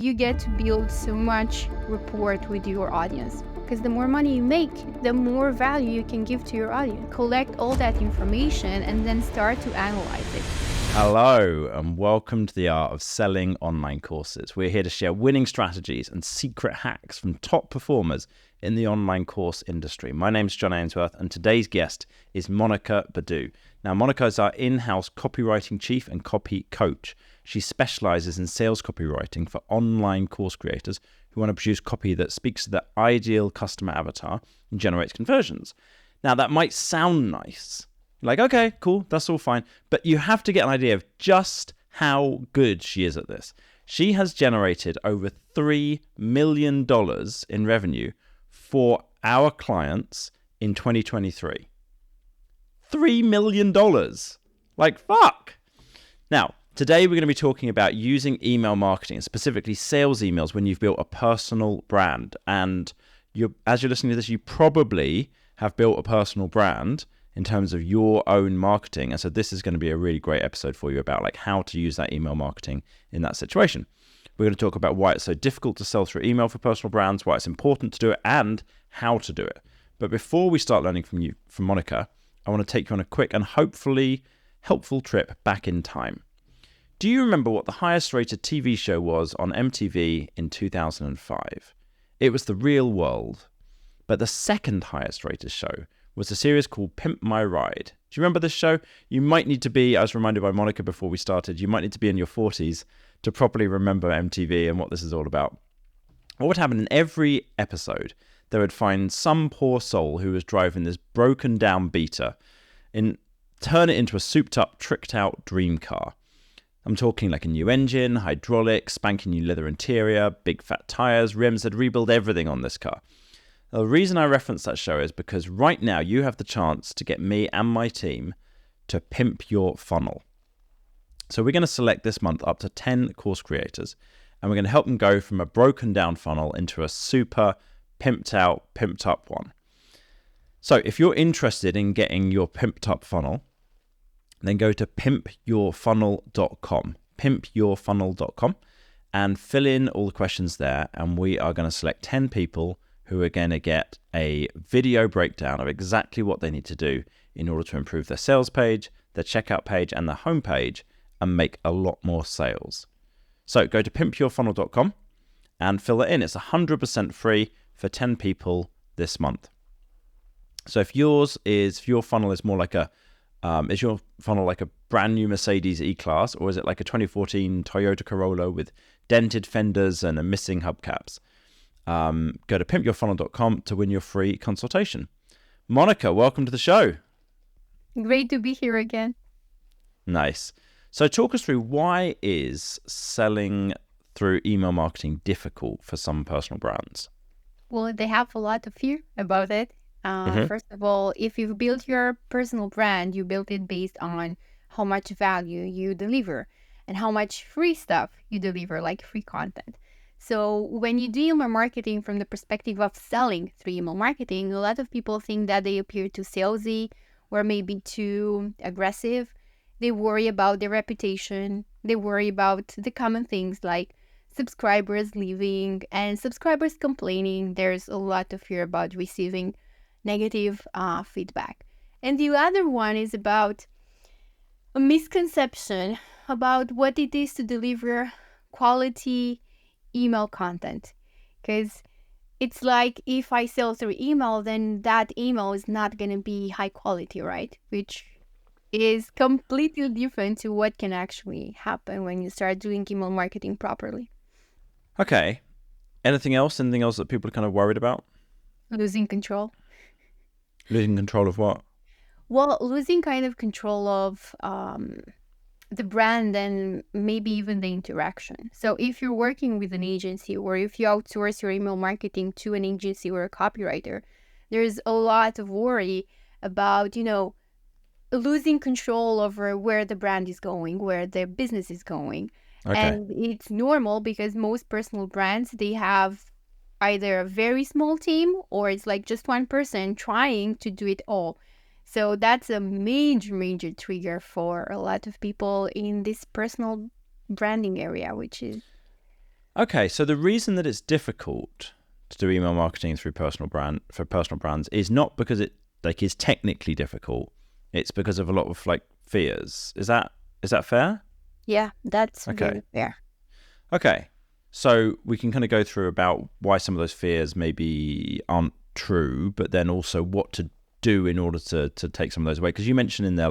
you get to build so much rapport with your audience. Because the more money you make, the more value you can give to your audience. Collect all that information and then start to analyze it. Hello and welcome to the Art of Selling Online Courses. We're here to share winning strategies and secret hacks from top performers in the online course industry. My name's John Ainsworth and today's guest is Monica Badiu. Now, Monica is our in-house Copywriting Chief and Copy Coach. She specializes in sales copywriting for online course creators who want to produce copy that speaks to their ideal customer avatar and generates conversions. Now, that might sound nice. Like, okay, cool, that's all fine. But you have to get an idea of just how good she is at this. She has generated over $3 million in revenue for our clients in 2023. $3 million. Like, fuck. Now, today we're going to be talking about using email marketing, specifically sales emails, when you've built a personal brand. And as you're listening to this, you probably have built a personal brand in terms of your own marketing. And so this is going to be a really great episode for you about like how to use that email marketing in that situation. We're going to talk about why it's so difficult to sell through email for personal brands, why it's important to do it, and how to do it. But before we start learning from Monica, I want to take you on a quick and hopefully helpful trip back in time. Do you remember what the highest rated TV show was on MTV in 2005? It was The Real World. But the second highest rated show was a series called Pimp My Ride. Do you remember this show? You might need to be, I was reminded by Monica before we started, you might need to be in your 40s to properly remember MTV and what this is all about. What would happen in every episode, they would find some poor soul who was driving this broken down beater and turn it into a souped up, tricked out dream car. I'm talking like a new engine, hydraulics, spanking new leather interior, big fat tires, rims. They'd rebuild everything on this car. Now, the reason I reference that show is because right now you have the chance to get me and my team to pimp your funnel. So we're going to select this month up to 10 course creators, and we're going to help them go from a broken down funnel into a super pimped out, pimped up one. So if you're interested in getting your pimped up funnel, then go to pimpyourfunnel.com, pimpyourfunnel.com, and fill in all the questions there, and we are going to select 10 people who are going to get a video breakdown of exactly what they need to do in order to improve their sales page, their checkout page, and their homepage, and make a lot more sales. So go to pimpyourfunnel.com and fill it in. It's 100% free for 10 people this month. So if your funnel is more like is your funnel like a brand new Mercedes E-Class, or is it like a 2014 Toyota Corolla with dented fenders and a missing hubcaps? Go to pimpyourfunnel.com to win your free consultation. Monica, welcome to the show. Great to be here again. Nice. So talk us through, why is selling through email marketing difficult for some personal brands? Well, they have a lot of fear about it. First of all, if you've built your personal brand, you built it based on how much value you deliver and how much free stuff you deliver, like free content. So when you do email marketing from the perspective of selling through email marketing, a lot of people think that they appear too salesy or maybe too aggressive. They worry about their reputation. They worry about the common things like subscribers leaving and subscribers complaining. There's a lot of fear about receiving negative feedback. And the other one is about a misconception about what it is to deliver quality email content. Because it's like, if I sell through email, then that email is not going to be high quality, right? Which is completely different to what can actually happen when you start doing email marketing properly. Okay. Anything else that people are kind of worried about? Losing control. Losing control of what? Well, losing kind of control of the brand and maybe even the interaction. So if you're working with an agency, or if you outsource your email marketing to an agency or a copywriter, there's a lot of worry about, losing control over where the brand is going, where their business is going. Okay. And it's normal because most personal brands, they have either a very small team or it's like just one person trying to do it all. So that's a major trigger for a lot of people in this personal branding area, which is... Okay, so the reason that it's difficult to do email marketing through personal brands is not because it is technically difficult. It's because of a lot of fears. Is that fair? Yeah, that's Okay. very fair. Okay. So we can kind of go through about why some of those fears maybe aren't true, but then also what to do in order to take some of those away. Because you mentioned in there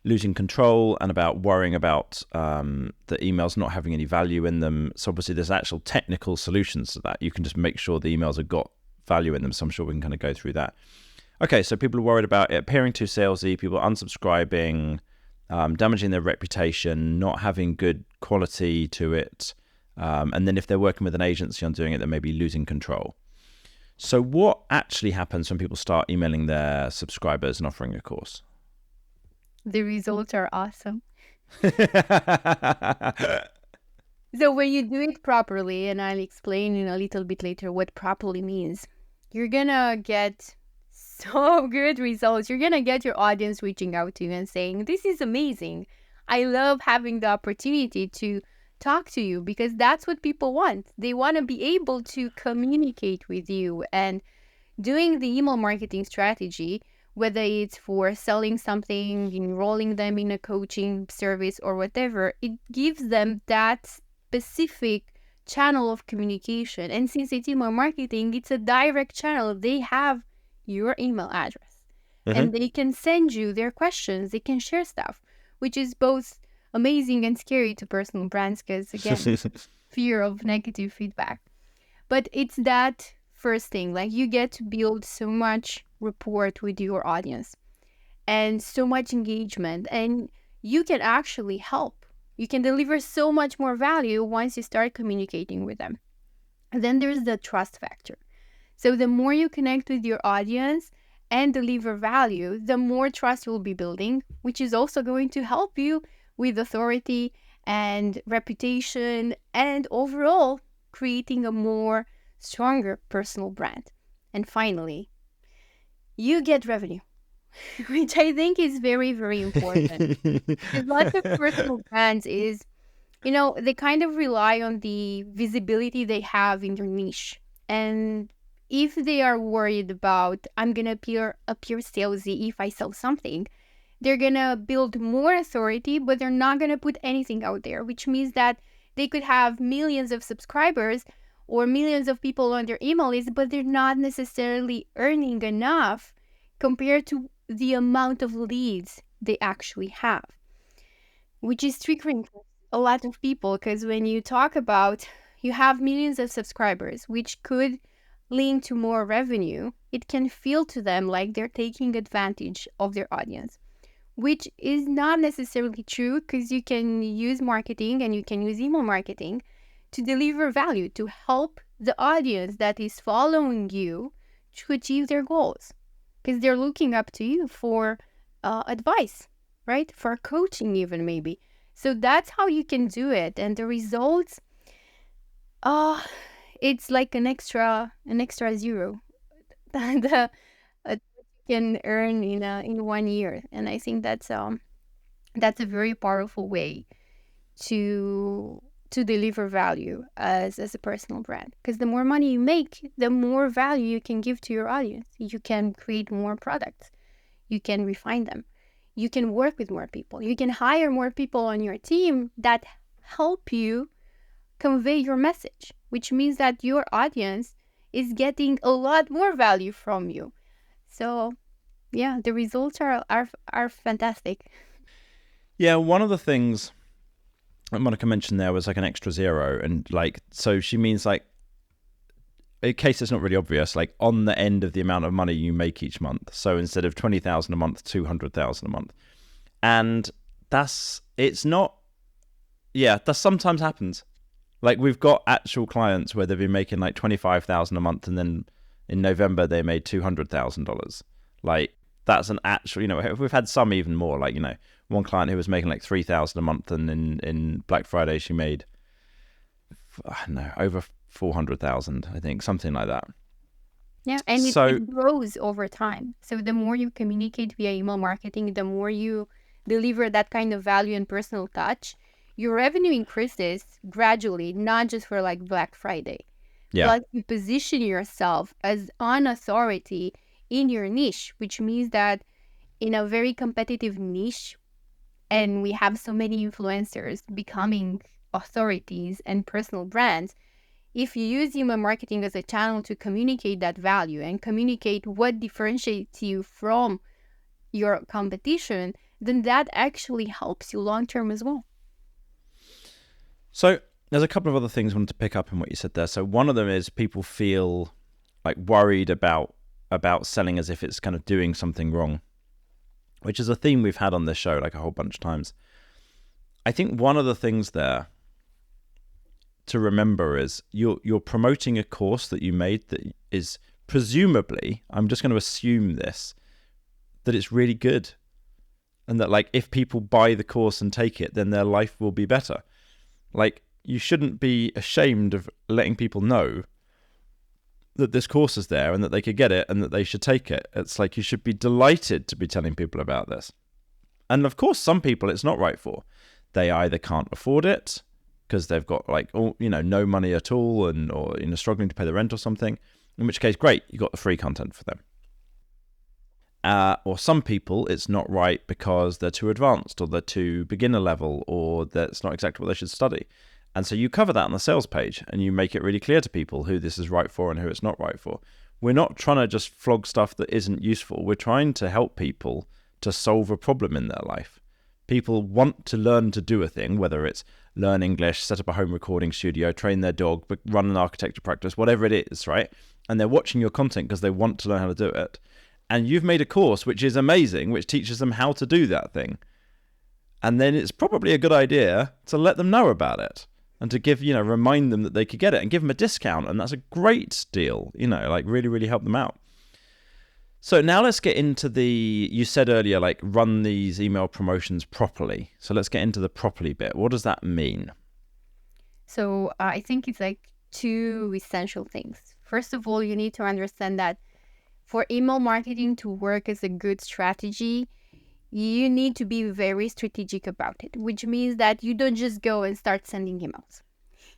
losing control and about worrying about the emails not having any value in them. So obviously there's actual technical solutions to that. You can just make sure the emails have got value in them. So I'm sure we can kind of go through that. Okay, so people are worried about it appearing too salesy, people unsubscribing, damaging their reputation, not having good quality to it. And then if they're working with an agency on doing it, they may be losing control. So what actually happens when people start emailing their subscribers and offering a course? The results are awesome. So when you do it properly, and I'll explain in a little bit later what properly means, you're gonna get so good results. You're gonna get your audience reaching out to you and saying, this is amazing. I love having the opportunity to talk to you, because that's what people want. They want to be able to communicate with you. And doing the email marketing strategy, whether it's for selling something, enrolling them in a coaching service or whatever, it gives them that specific channel of communication. And since it's email marketing, it's a direct channel. They have your email address and they can send you their questions. They can share stuff, which is both amazing and scary to personal brands, because again, fear of negative feedback. But it's that first thing, you get to build so much rapport with your audience and so much engagement, and you can actually help. You can deliver so much more value once you start communicating with them. And then there's the trust factor. So the more you connect with your audience and deliver value, the more trust you'll be building, which is also going to help you with authority and reputation and overall creating a more stronger personal brand. And finally, you get revenue, which I think is very, very important. Because lots of personal brands is, they kind of rely on the visibility they have in their niche. And if they are worried about, I'm going to appear salesy if I sell something, they're going to build more authority, but they're not going to put anything out there, which means that they could have millions of subscribers or millions of people on their email list, but they're not necessarily earning enough compared to the amount of leads they actually have, which is triggering for a lot of people. Because when you talk about you have millions of subscribers, which could link to more revenue, it can feel to them like they're taking advantage of their audience, which is not necessarily true, because you can use marketing and you can use email marketing to deliver value, to help the audience that is following you to achieve their goals, because they're looking up to you for advice, right? For coaching even, maybe. So that's how you can do it. And the results, it's like an extra zero that you can earn in 1 year. And I think that's a very powerful way to deliver value as a personal brand, because the more money you make, the more value you can give to your audience. You can create more products, you can refine them, you can work with more people, you can hire more people on your team that help you convey your message, which means that your audience is getting a lot more value from you. So yeah, the results are fantastic. Yeah, one of the things Monica mentioned there was an extra zero, and so she means in case it's not really obvious, on the end of the amount of money you make each month. So instead of 20,000 a month, 200,000 a month. And that sometimes happens. We've got actual clients where they've been making 25,000 a month, and then in November they made $200,000. That's an actual, we've had some even more, one client who was making 3,000 a month, and in Black Friday she made, I don't know, over 400,000, I think, something like that. Yeah, and it grows over time. So the more you communicate via email marketing, the more you deliver that kind of value and personal touch, your revenue increases gradually, not just for like Black Friday. Yeah. Plus, you position yourself as an authority in your niche, which means that in a very competitive niche, and we have so many influencers becoming authorities and personal brands, if you use email marketing as a channel to communicate that value and communicate what differentiates you from your competition, then that actually helps you long term as well. So there's a couple of other things I wanted to pick up in what you said there. So one of them is people feel like worried about selling as if it's kind of doing something wrong, which is a theme we've had on this show like a whole bunch of times. I think one of the things there to remember is you're promoting a course that you made that is presumably, I'm just going to assume this, that it's really good, and that like if people buy the course and take it, then their life will be better. Like, you shouldn't be ashamed of letting people know that this course is there and that they could get it and that they should take it. It's like you should be delighted to be telling people about this. And of course, some people it's not right for. They either can't afford it because they've got like, no money at all, or struggling to pay the rent or something. In which case, great, you got the free content for them. Or some people, it's not right because they're too advanced, or they're too beginner level, or that's not exactly what they should study. And so you cover that on the sales page and you make it really clear to people who this is right for and who it's not right for. We're not trying to just flog stuff that isn't useful. We're trying to help people to solve a problem in their life. People want to learn to do a thing, whether it's learn English, set up a home recording studio, train their dog, run an architecture practice, whatever it is, right? And they're watching your content because they want to learn how to do it. And you've made a course which is amazing, which teaches them how to do that thing. And then it's probably a good idea to let them know about it and to give, remind them that they could get it and give them a discount. And that's a great deal, like really, really help them out. So now let's get into you said earlier, like run these email promotions properly. So let's get into the properly bit. What does that mean? So I think it's like two essential things. First of all, you need to understand that for email marketing to work as a good strategy, you need to be very strategic about it, which means that you don't just go and start sending emails.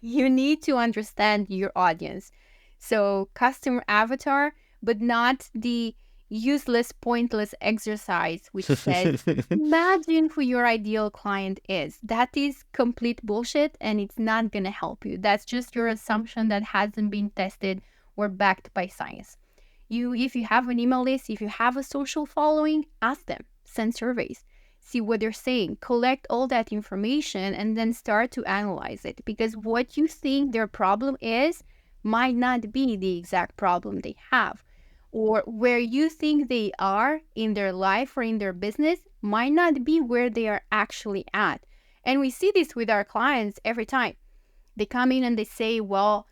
You need to understand your audience. So customer avatar, but not the useless, pointless exercise which says, imagine who your ideal client is. That is complete bullshit, and it's not going to help you. That's just your assumption that hasn't been tested or backed by science. If you have an email list, if you have a social following, ask them, send surveys, see what they're saying, collect all that information, and then start to analyze it. Because what you think their problem is might not be the exact problem they have. Or where you think they are in their life or in their business might not be where they are actually at. And we see this with our clients every time. They come in and they say, well,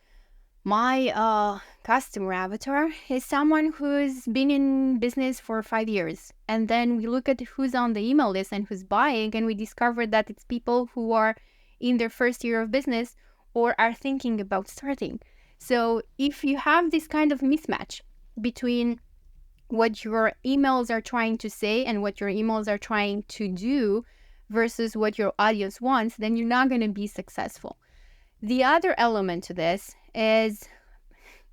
my customer avatar is someone who's been in business for 5 years. And then we look at who's on the email list and who's buying, and we discover that it's people who are in their first year of business or are thinking about starting. So if you have this kind of mismatch between what your emails are trying to say and what your emails are trying to do versus what your audience wants, then you're not going to be successful. The other element to this is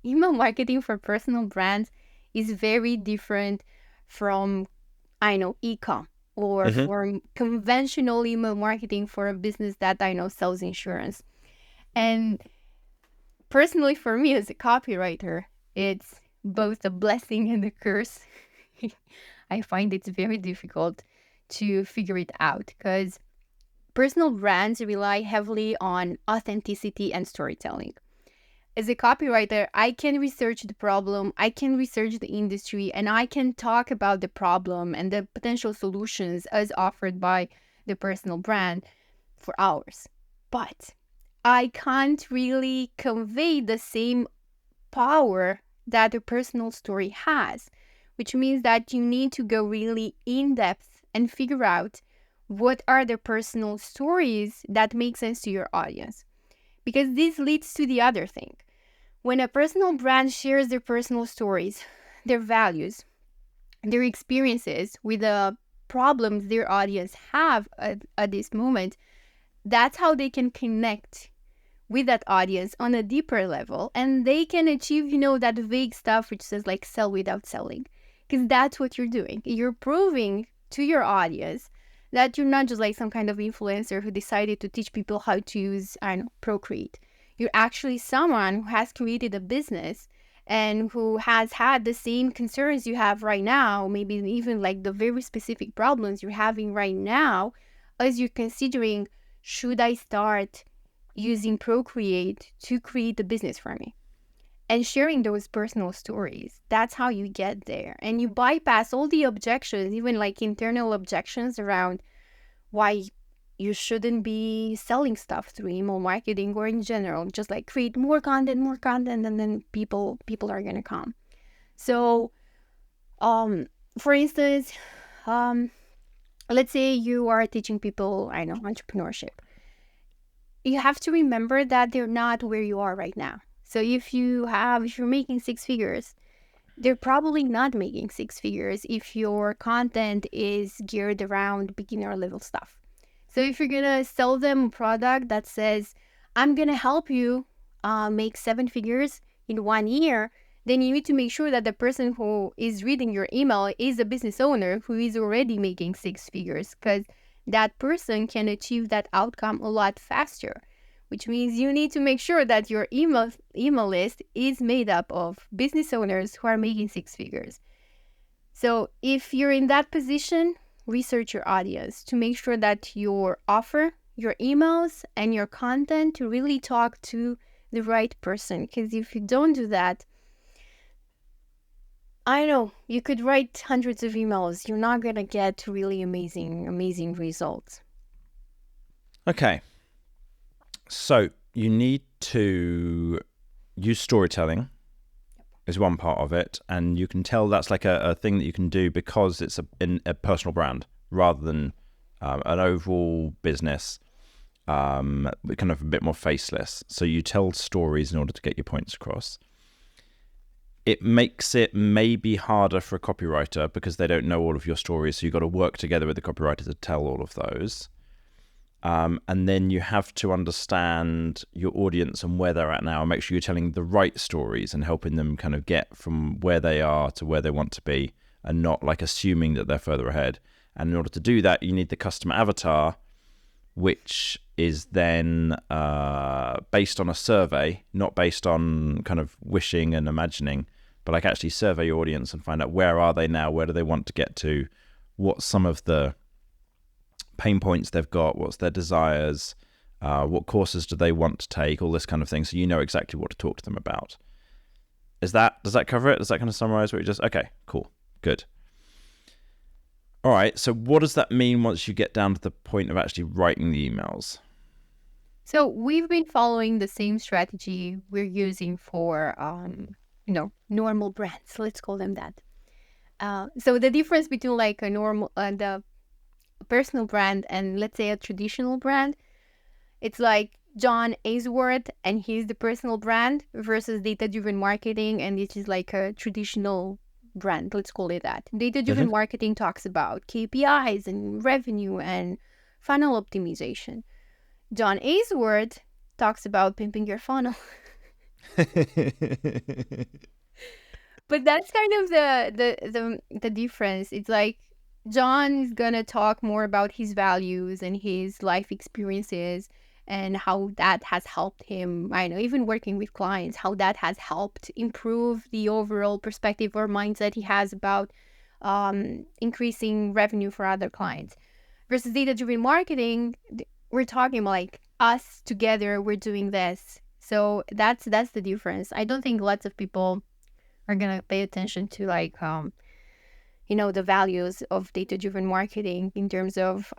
email marketing for personal brands is very different from, e-com or for conventional email marketing for a business that I know sells insurance. And personally, for me as a copywriter, it's both a blessing and a curse. I find it's very difficult to figure it out because personal brands rely heavily on authenticity and storytelling. As a copywriter, I can research the problem, I can research the industry, and I can talk about the problem and the potential solutions as offered by the personal brand for hours. But I can't really convey the same power that a personal story has, which means that you need to go really in depth and figure out what are the personal stories that make sense to your audience. Because this leads to the other thing. When a personal brand shares their personal stories, their values, their experiences with the problems their audience have at this moment, that's how they can connect with that audience on a deeper level, and they can achieve, that vague stuff which says like sell without selling, because that's what you're doing. You're proving to your audience that you're not just like some kind of influencer who decided to teach people how to use, Procreate. You're actually someone who has created a business and who has had the same concerns you have right now, maybe even like the very specific problems you're having right now, as you're considering, should I start using Procreate to create a business for me? And sharing those personal stories, that's how you get there. And you bypass all the objections, even like internal objections around why you shouldn't be selling stuff through email marketing or in general. Just like create more content, and then people are gonna come. So for instance, let's say you are teaching people, entrepreneurship. You have to remember that they're not where you are right now. So if you're making six figures, they're probably not making six figures if your content is geared around beginner level stuff. So if you're going to sell them a product that says, I'm going to help you make seven figures in 1 year, then you need to make sure that the person who is reading your email is a business owner who is already making six figures, because that person can achieve that outcome a lot faster, which means you need to make sure that your email list is made up of business owners who are making six figures. So if you're in that position, research your audience to make sure that your offer, your emails, and your content to really talk to the right person. Because if you don't do that, I know you could write hundreds of emails. You're not going to get really amazing results. Okay. So you need to use storytelling is one part of it. And you can tell that's like a thing that you can do because it's a personal brand rather than an overall business, kind of a bit more faceless. So you tell stories in order to get your points across. It makes it maybe harder for a copywriter because they don't know all of your stories. So you've got to work together with the copywriter to tell all of those. And then you have to understand your audience and where they're at now and make sure you're telling the right stories and helping them kind of get from where they are to where they want to be and not like assuming that they're further ahead. And in order to do that, you need the customer avatar, which is then based on a survey, not based on kind of wishing and imagining, but like actually survey your audience and find out where are they now, where do they want to get to, what's some of the pain points they've got, what's their desires, what courses do they want to take, all this kind of thing, so you know exactly what to talk to them about. Does that cover it? Does that kind of summarize what you just... Okay, cool, good. All right, so what does that mean once you get down to the point of actually writing the emails? So we've been following the same strategy we're using for, normal brands. Let's call them that. So the difference between like a normal, the personal brand and let's say a traditional brand, it's like John Ainsworth and he's the personal brand versus data-driven marketing, and it is like a traditional brand, let's call it that. Data-driven marketing talks about KPIs and revenue and funnel optimization. John Ainsworth talks about pimping your funnel. But that's kind of the difference. It's like John is gonna talk more about his values and his life experiences and how that has helped him, I know, even working with clients, how that has helped improve the overall perspective or mindset he has about increasing revenue for other clients. Versus data-driven marketing, we're talking about like us together, we're doing this. So that's the difference. I don't think lots of people are gonna pay attention to like the values of data-driven marketing in terms of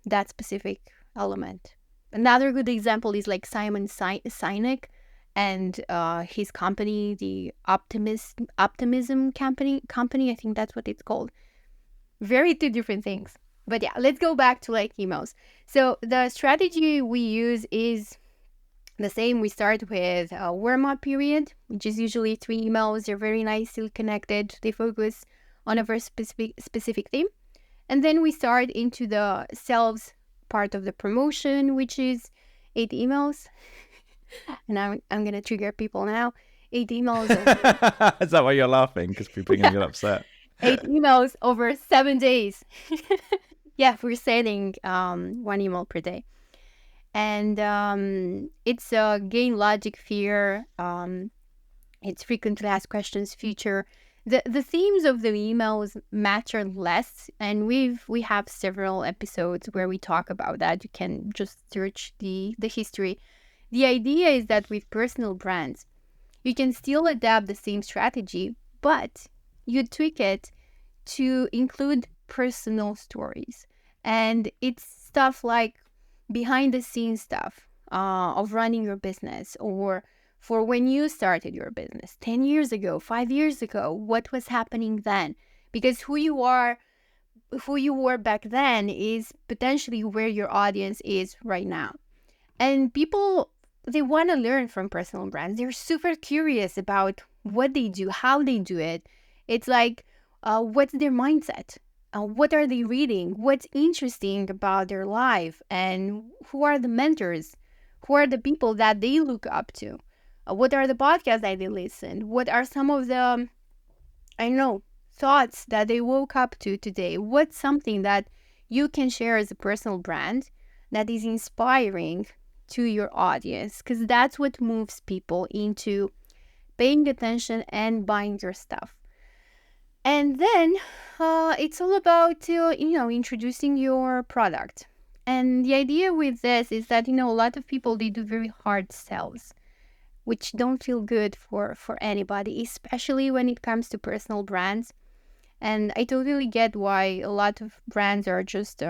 that specific element. Another good example is like Simon Sinek and his company, the Optimism company. I think that's what it's called. Very two different things. But yeah, let's go back to like emails. So the strategy we use is the same. We start with a warm-up period, which is usually 3 emails. They're very nicely connected. They focus on a very specific theme. And then we start into the sales part of the promotion, which is 8 emails. And I'm going to trigger people now. 8 emails. Is that why you're laughing? Because people are going to get upset. 8 emails over 7 days. Yeah, we're sending 1 email per day. And it's a gain logic fear. It's frequently asked questions feature. The themes of the emails matter less, and we have several episodes where we talk about that. You can just search the history. The idea is that with personal brands, you can still adapt the same strategy, but you tweak it to include personal stories. And it's stuff like behind the scenes stuff of running your business, or for when you started your business 10 years ago, 5 years ago, what was happening then? Because who you were back then is potentially where your audience is right now. And people, they want to learn from personal brands. They're super curious about what they do, how they do it. It's like, what's their mindset? What are they reading? What's interesting about their life? And who are the mentors? Who are the people that they look up to? What are the podcasts that they listen? What are some of the, thoughts that they woke up to today? What's something that you can share as a personal brand that is inspiring to your audience? Because that's what moves people into paying attention and buying your stuff. And then it's all about, introducing your product. And the idea with this is that, a lot of people, they do very hard sells, which don't feel good for anybody, especially when it comes to personal brands. And I totally get why a lot of brands are just,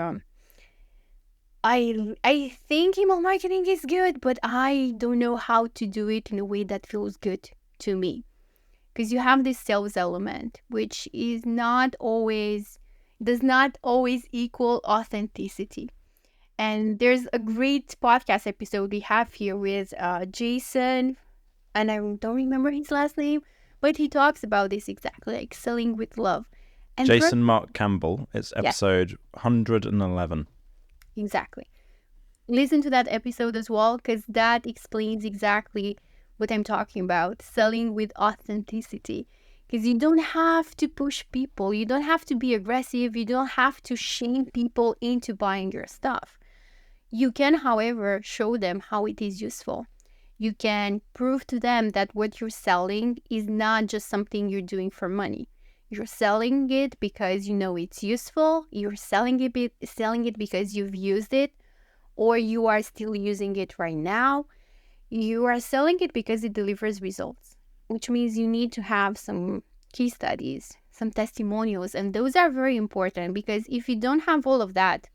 I think email marketing is good, but I don't know how to do it in a way that feels good to me. Because you have this sales element, which does not always equal authenticity. And there's a great podcast episode we have here with Jason, and I don't remember his last name, but he talks about this exactly, like selling with love. And Jason Mark Campbell, it's episode 111. Exactly. Listen to that episode as well, because that explains exactly what I'm talking about, selling with authenticity. Because you don't have to push people, you don't have to be aggressive, you don't have to shame people into buying your stuff. You can, however, show them how it is useful. You can prove to them that what you're selling is not just something you're doing for money. You're selling it because you know it's useful. You're selling it because you've used it, or you are still using it right now. You are selling it because it delivers results, which means you need to have some case studies, some testimonials, and those are very important, because if you don't have all of that,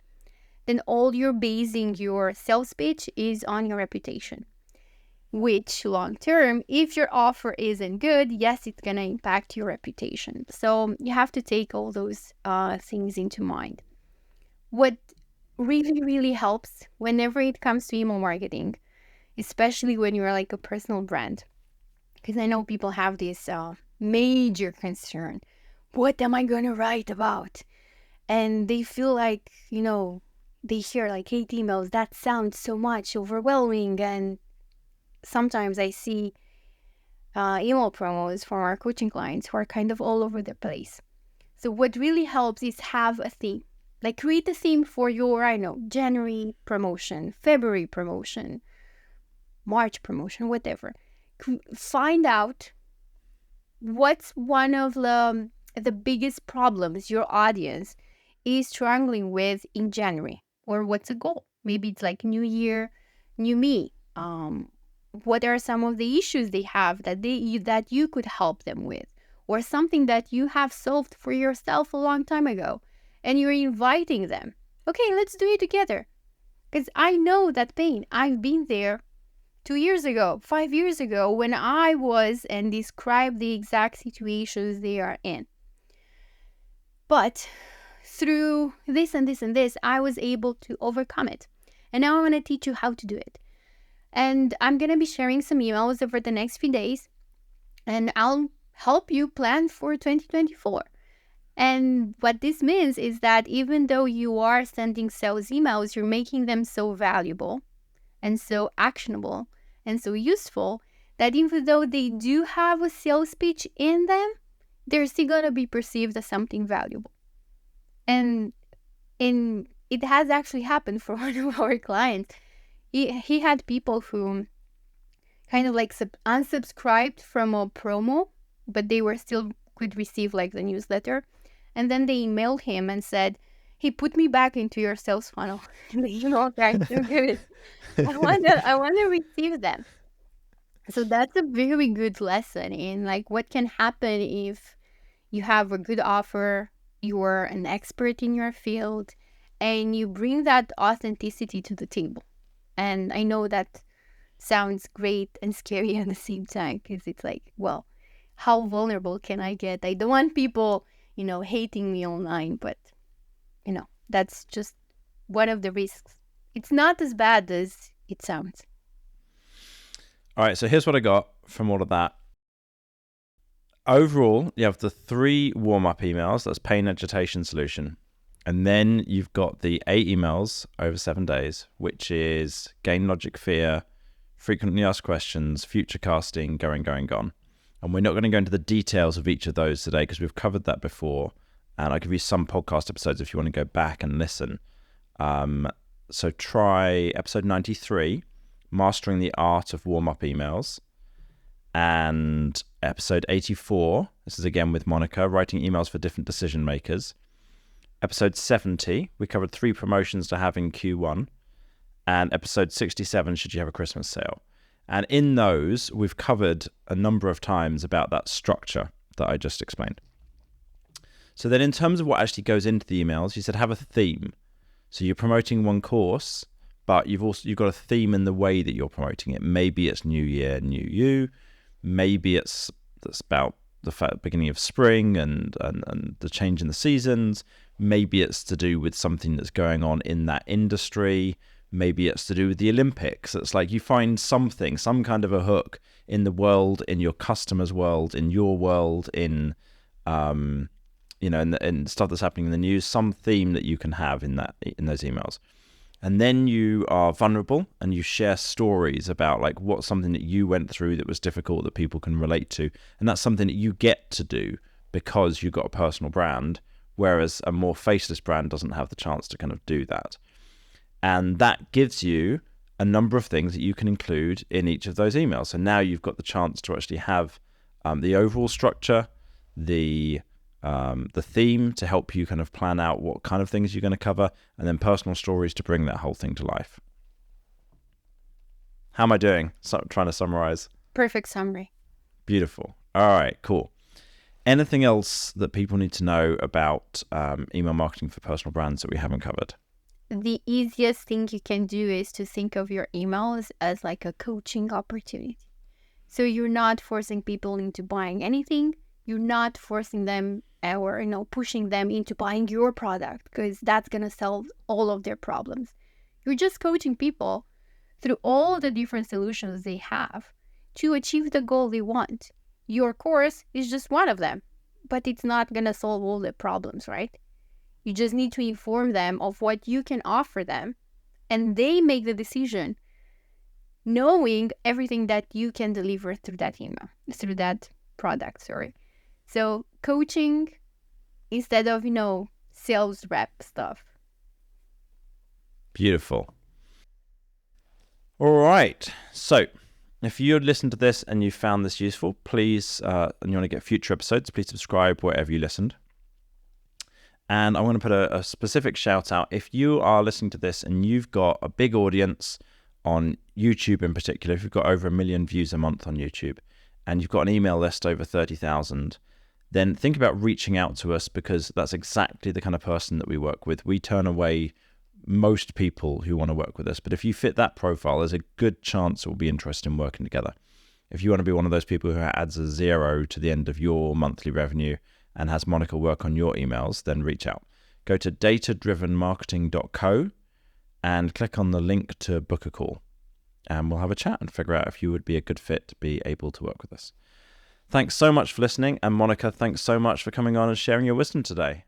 then all you're basing your sales pitch is on your reputation, which long term, if your offer isn't good, yes, it's going to impact your reputation. So you have to take all those things into mind. What really, really helps whenever it comes to email marketing, especially when you're like a personal brand, because I know people have this major concern. What am I going to write about? And they feel like, they hear like 8 emails. That sounds so much overwhelming. And sometimes I see email promos from our coaching clients who are kind of all over the place. So what really helps is have a theme. Like create a theme for your, January promotion, February promotion, March promotion, whatever. Find out what's one of the biggest problems your audience is struggling with in January, or what's a goal. Maybe it's like new year, new me. What are some of the issues they have that you could help them with, or something that you have solved for yourself a long time ago, and you're inviting them. Okay, let's do it together. Because I know that pain. I've been there 2 years ago, 5 years ago, when I was and described the exact situations they are in. But through this and this and this, I was able to overcome it. And now I'm going to teach you how to do it. And I'm going to be sharing some emails over the next few days, and I'll help you plan for 2024. And what this means is that even though you are sending sales emails, you're making them so valuable and so actionable and so useful that even though they do have a sales pitch in them, they're still going to be perceived as something valuable. And it has actually happened for one of our clients. He had people who kind of like unsubscribed from a promo, but they were still could receive like the newsletter. And then they emailed him and said, "Hey, put me back into your sales funnel." Right, so good. I want to receive them. So that's a very good lesson in like what can happen if you have a good offer, you're an expert in your field, and you bring that authenticity to the table. And I know that sounds great and scary at the same time, because it's like, well, how vulnerable can I get? I don't want people, hating me online, but, that's just one of the risks. It's not as bad as it sounds. All right, so here's what I got from all of that. Overall, you have the 3 warm-up emails. That's pain, agitation, solution. And then you've got the 8 emails over 7 days, which is gain, logic, fear, frequently asked questions, future casting, going, gone. And we're not going to go into the details of each of those today because we've covered that before. And I'll give you some podcast episodes if you want to go back and listen. So try episode 93, Mastering the Art of Warm-Up Emails. And episode 84, this is again with Monica, writing emails for different decision makers. Episode 70, we covered 3 promotions to have in Q1. And episode 67, should you have a Christmas sale? And in those, we've covered a number of times about that structure that I just explained. So then in terms of what actually goes into the emails, you said have a theme. So you're promoting one course, but you've got a theme in the way that you're promoting it. Maybe it's New Year, New You. Maybe it's about the beginning of spring and the change in the seasons. Maybe it's to do with something that's going on in that industry. Maybe it's to do with the Olympics. It's like you find something, some kind of a hook in the world, in your customer's world, in your world, in in stuff that's happening in the news, some theme that you can have in those emails. And then you are vulnerable and you share stories about like what's something that you went through that was difficult that people can relate to. And that's something that you get to do because you've got a personal brand, whereas a more faceless brand doesn't have the chance to kind of do that. And that gives you a number of things that you can include in each of those emails. So now you've got the chance to actually have the overall structure, the theme to help you kind of plan out what kind of things you're going to cover, and then personal stories to bring that whole thing to life. How am I doing? Trying to summarize. Perfect summary. Beautiful. All right, cool. Anything else that people need to know about email marketing for personal brands that we haven't covered? The easiest thing you can do is to think of your emails as like a coaching opportunity. So you're not forcing people into buying anything. You're not forcing them or pushing them into buying your product, because that's going to solve all of their problems. You're just coaching people through all the different solutions they have to achieve the goal they want. Your course is just one of them, but it's not going to solve all the problems, right? You just need to inform them of what you can offer them, and they make the decision knowing everything that you can deliver through that email, through that product, sorry. So coaching instead of, sales rep stuff. Beautiful. All right. So if you listened to this and you found this useful, please, and you want to get future episodes, please subscribe wherever you listened. And I want to put a specific shout out. If you are listening to this and you've got a big audience on YouTube in particular, if you've got over 1 million views a month on YouTube and you've got an email list over 30,000, then think about reaching out to us, because that's exactly the kind of person that we work with. We turn away most people who want to work with us. But if you fit that profile, there's a good chance we'll be interested in working together. If you want to be one of those people who adds a 0 to the end of your monthly revenue and has Monica work on your emails, then reach out. Go to datadrivenmarketing.co and click on the link to book a call. And we'll have a chat and figure out if you would be a good fit to be able to work with us. Thanks so much for listening. And Monica, thanks so much for coming on and sharing your wisdom today.